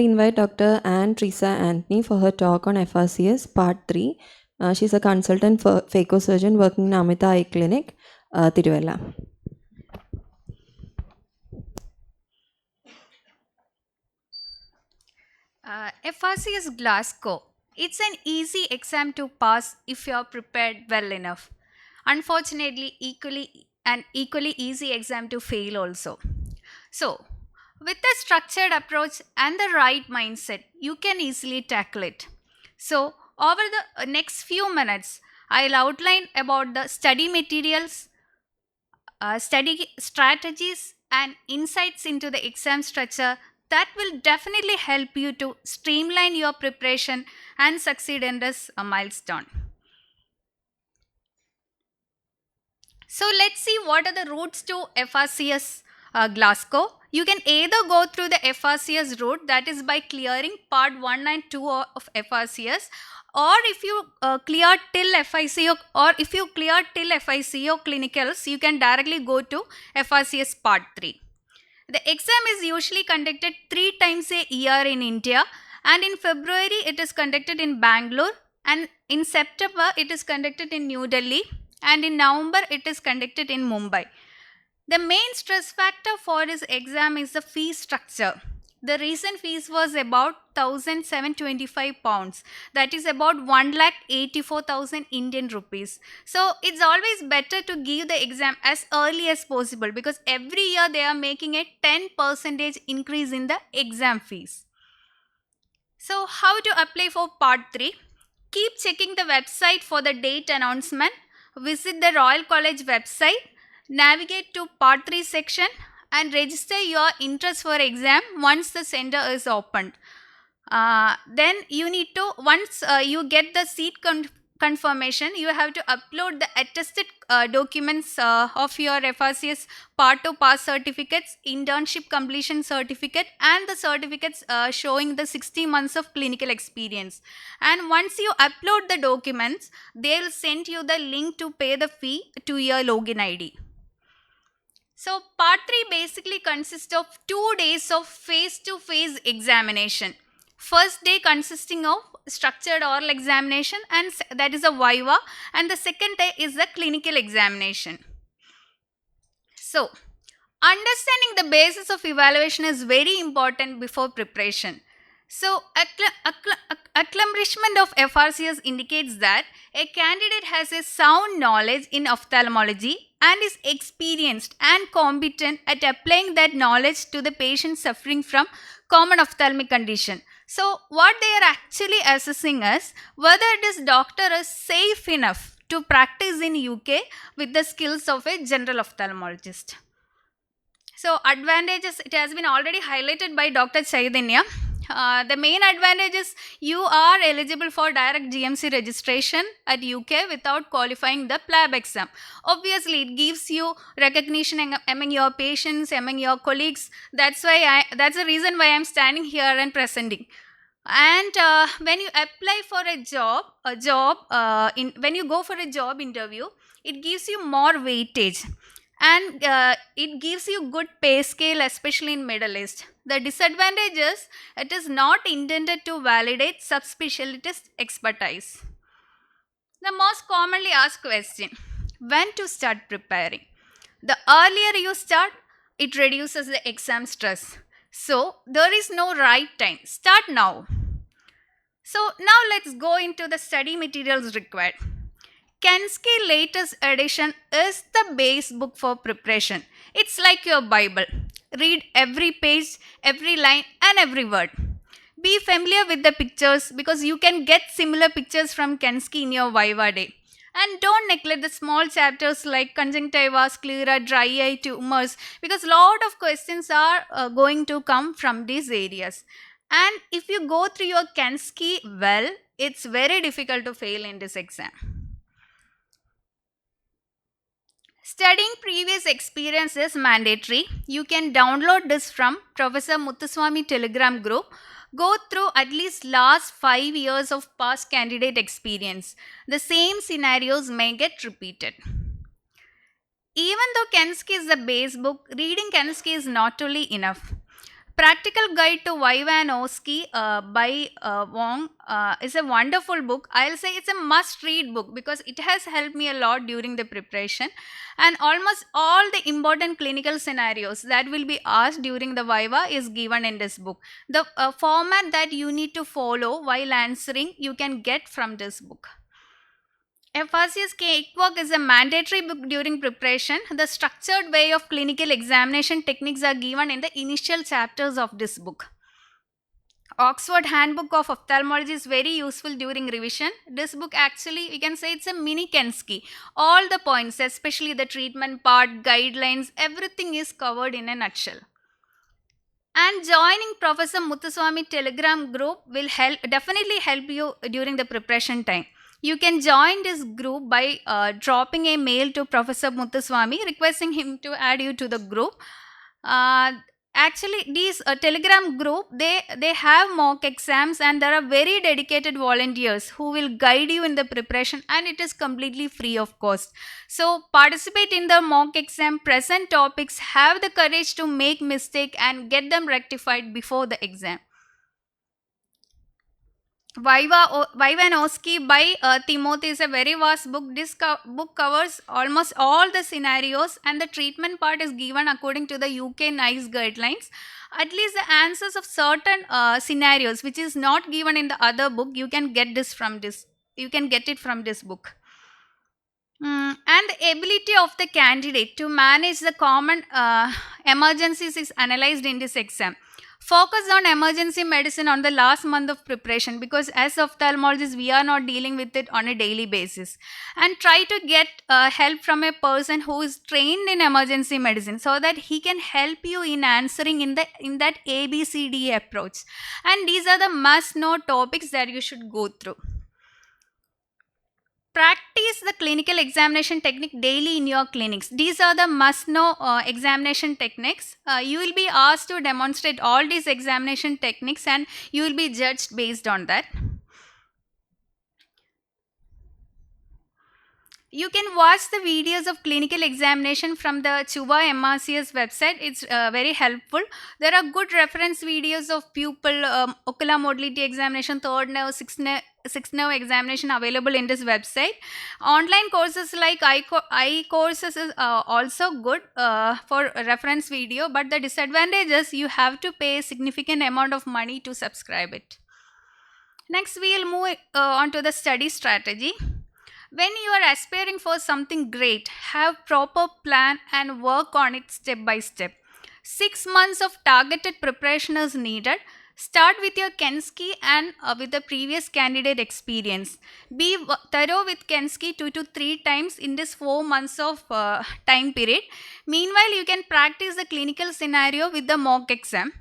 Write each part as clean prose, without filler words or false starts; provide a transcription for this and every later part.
Invite Dr. Tresa Antony for her talk on FRCS Part 3. She's a consultant for phacosurgeon working in Amita Eye Clinic, Tiruvalla. FRCS Glasgow. It's an easy exam to pass if you are prepared well enough. Unfortunately, equally easy exam to fail also. So, with a structured approach and the right mindset, you can easily tackle it. So, over the next few minutes, I'll outline about the study materials, study strategies, and insights into the exam structure that will definitely help you to streamline your preparation and succeed in this milestone. So let's see what are the routes to FRCS Glasgow. You can either go through the FRCS route, that is by clearing part 1 and 2 of FRCS, or if you clear till FICO, or if you clear till FICO clinicals, you can directly go to FRCS part 3. The exam is usually conducted 3 times a year in India, and in February it is conducted in Bangalore, and in September it is conducted in New Delhi, and in November it is conducted in Mumbai. The main stress factor for this exam is the fee structure. The recent fees was about 1,725 pounds, that is about 1,84,000 Indian rupees. So it's always better to give the exam as early as possible, because every year they are making a 10% increase in the exam fees. So how to apply for part 3? Keep checking the website for the date announcement. Visit the Royal College website, navigate to part 3 section, and register your interest for exam once the center is opened. Then you need to, once you get the seat confirmation, you have to upload the attested documents of your FRCS Part 2 pass certificates, internship completion certificate, and the certificates showing the 60 months of clinical experience. And once you upload the documents, they'll send you the link to pay the fee to your login ID. So part 3 basically consists of 2 days of face-to-face examination. First day consisting of structured oral examination, and that is a viva, and the second day is the clinical examination. So, understanding the basis of evaluation is very important before preparation. So, accomplishment of FRCS indicates that a candidate has a sound knowledge in ophthalmology and is experienced and competent at applying that knowledge to the patient suffering from common ophthalmic condition. So, what they are actually assessing is whether this doctor is safe enough to practice in UK with the skills of a general ophthalmologist. So, advantages, it has been already highlighted by Dr. Chaitanya. The main advantage is you are eligible for direct GMC registration at UK without qualifying the PLAB exam. Obviously, it gives you recognition among your patients, among your colleagues. That's the reason why I'm standing here and presenting. And when you apply for when you go for a job interview, it gives you more weightage. And it gives you good pay scale, especially in Middle East. The disadvantage is it is not intended to validate subspecialist expertise. The most commonly asked question: when to start preparing? The earlier you start, it reduces the exam stress. So there is no right time. Start now. So now let's go into the study materials required. Kensky latest edition is the base book for preparation. It's like your Bible. Read every page, every line, and every word. Be familiar with the pictures, because you can get similar pictures from Kensky in your Viva day. And don't neglect the small chapters like conjunctiva, sclera, dry eye, tumors, because a lot of questions are going to come from these areas. And if you go through your Kensky well, it's very difficult to fail in this exam. Studying previous experience is mandatory. You can download this from Professor Muthuswamy Telegram group. Go through at least last 5 years of past candidate experience. The same scenarios may get repeated. Even though Kensky is the base book, reading Kensky is not only enough. Practical Guide to Vivanovsky by Wong is a wonderful book. I'll say it's a must-read book because it has helped me a lot during the preparation. And almost all the important clinical scenarios that will be asked during the Viva is given in this book. The format that you need to follow while answering, you can get from this book. FRCS Cakewalk is a mandatory book during preparation. The structured way of clinical examination techniques are given in the initial chapters of this book. Oxford Handbook of Ophthalmology is very useful during revision. This book actually, we can say it's a mini Kensky. All the points, especially the treatment part, guidelines, everything is covered in a nutshell. And joining Professor Muthuswamy Telegram group will definitely help you during the preparation time. You can join this group by dropping a mail to Professor Muthuswamy requesting him to add you to the group. Actually, these Telegram group, they have mock exams and there are very dedicated volunteers who will guide you in the preparation, and it is completely free of cost. So participate in the mock exam, present topics, have the courage to make mistake and get them rectified before the exam. Vivanovsky by Timothy is a very vast book. This book covers almost all the scenarios, and the treatment part is given according to the UK NICE guidelines. At least the answers of certain scenarios which is not given in the other book, you can get this from this. You can get it from this book. And the ability of the candidate to manage the common emergencies is analyzed in this exam. Focus on emergency medicine on the last month of preparation because as ophthalmologists, we are not dealing with it on a daily basis. And try to get help from a person who is trained in emergency medicine so that he can help you in answering in that ABCD approach. And these are the must-know topics that you should go through. Practice the clinical examination technique daily in your clinics. These are the must-know examination techniques. You will be asked to demonstrate all these examination techniques and you will be judged based on that. You can watch the videos of clinical examination from the Chuba MRCS website. It's very helpful. There are good reference videos of pupil, ocular motility examination, third nerve, sixth nerve examination available in this website. Online courses like I courses is also good for reference video, but the disadvantage is you have to pay a significant amount of money to subscribe it. Next, we will move on to the study strategy. When you are aspiring for something great, have proper plan and work on it step by step. 6 months of targeted preparation is needed. Start with your Kensky and with the previous candidate experience. Be thorough with Kensky 2 to 3 times in this 4 months of time period. Meanwhile, you can practice the clinical scenario with the mock exam.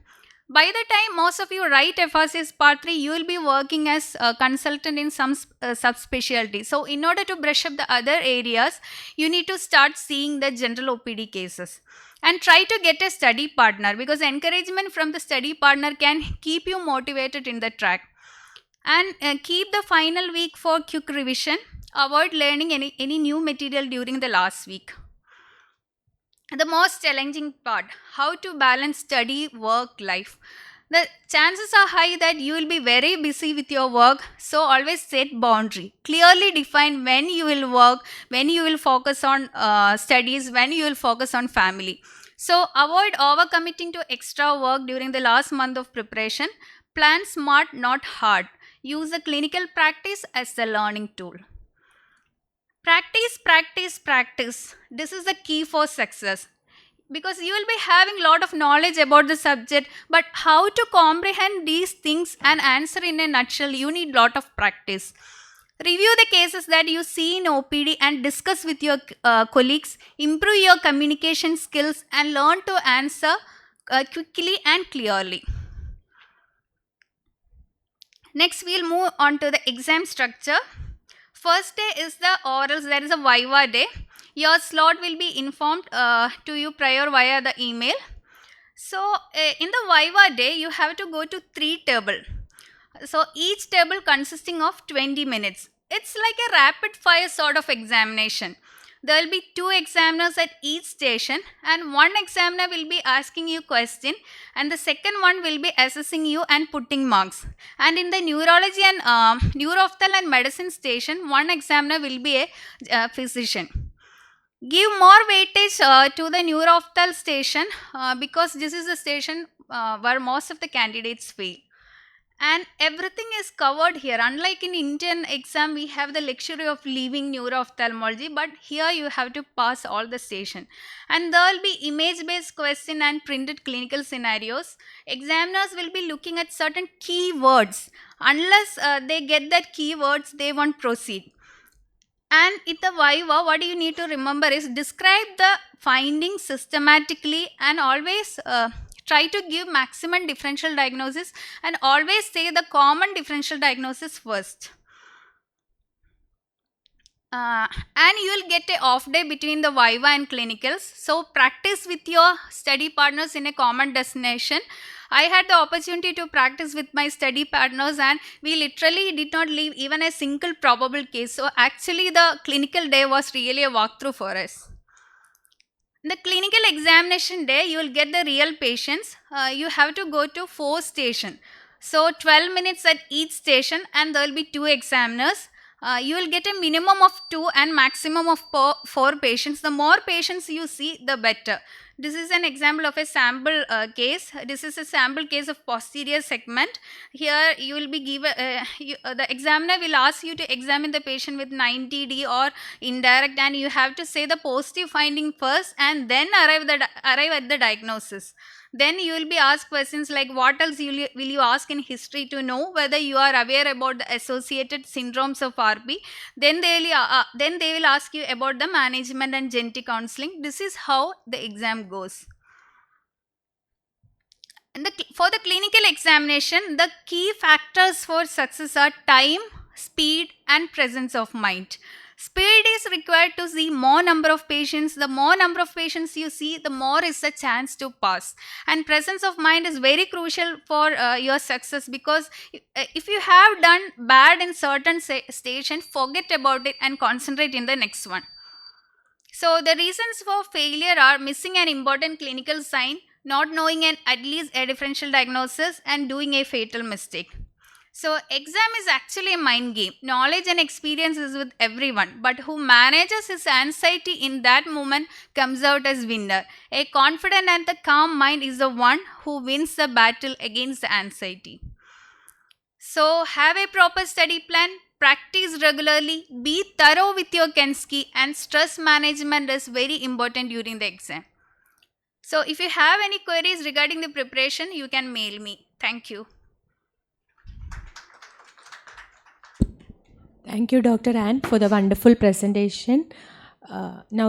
By the time most of you write FRCS Part 3, you will be working as a consultant in some subspecialty. So, in order to brush up the other areas, you need to start seeing the general OPD cases. And try to get a study partner because encouragement from the study partner can keep you motivated in the track. And keep the final week for quick revision. Avoid learning any new material during the last week. The most challenging part, how to balance study, work, life. The chances are high that you will be very busy with your work, so always set boundary. Clearly define when you will work, when you will focus on studies, when you will focus on family. So avoid overcommitting to extra work during the last month of preparation. Plan smart, not hard. Use the clinical practice as the learning tool. Practice, practice, practice. This is the key for success. Because you will be having a lot of knowledge about the subject, but how to comprehend these things and answer in a nutshell, you need a lot of practice. Review the cases that you see in OPD and discuss with your colleagues. Improve your communication skills and learn to answer quickly and clearly. Next, we'll move on to the exam structure. First day is the orals, there is a Viva day. Your slot will be informed to you prior via the email. So, in the Viva day, you have to go to 3 tables. So, each table consisting of 20 minutes. It's like a rapid fire sort of examination. There will be 2 examiners at each station, and one examiner will be asking you question, and the second one will be assessing you and putting marks. And in the neurology and neurophthal and medicine station, one examiner will be a physician. Give more weightage to the neurophthal station because this is the station where most of the candidates fail. And everything is covered here. Unlike in Indian exam, we have the luxury of leaving neuro-ophthalmology, but here you have to pass all the station. And there will be image-based question and printed clinical scenarios. Examiners will be looking at certain keywords. Unless they get that keywords, they won't proceed. And in the Viva, what you need to remember is describe the findings systematically and always try to give maximum differential diagnosis and always say the common differential diagnosis first. And you will get an off day between the Viva and clinicals. So practice with your study partners in a common destination. I had the opportunity to practice with my study partners, and we literally did not leave even a single probable case. So actually the clinical day was really a walkthrough for us. The clinical examination day, you will get the real patients. You have to go to 4 stations. So 12 minutes at each station, and there will be 2 examiners. You will get a minimum of 2 and maximum of 4 patients. The more patients you see, the better. This is an example of a sample case. This is a sample case of posterior segment. Here you will be given, the examiner will ask you to examine the patient with 90D or indirect, and you have to say the positive finding first and then arrive at the diagnosis. Then you will be asked questions like what else will you ask in history to know whether you are aware about the associated syndromes of RP. Then they will ask you about the management and genetic counseling. This is how the exam goes. And for the clinical examination, the key factors for success are time, speed, and presence of mind. Speed is required to see more number of patients. The more number of patients you see, the more is the chance to pass. And presence of mind is very crucial for your success, because if you have done bad in certain station, forget about it and concentrate in the next one. So the reasons for failure are missing an important clinical sign, not knowing at least a differential diagnosis, and doing a fatal mistake. So exam is actually a mind game. Knowledge and experience is with everyone, but who manages his anxiety in that moment comes out as winner. A confident and the calm mind is the one who wins the battle against the anxiety. So have a proper study plan, practice regularly, be thorough with your Kensky, and stress management is very important during the exam. So if you have any queries regarding the preparation, you can mail me. Thank you. Thank you, Dr. Ann, for the wonderful presentation. Now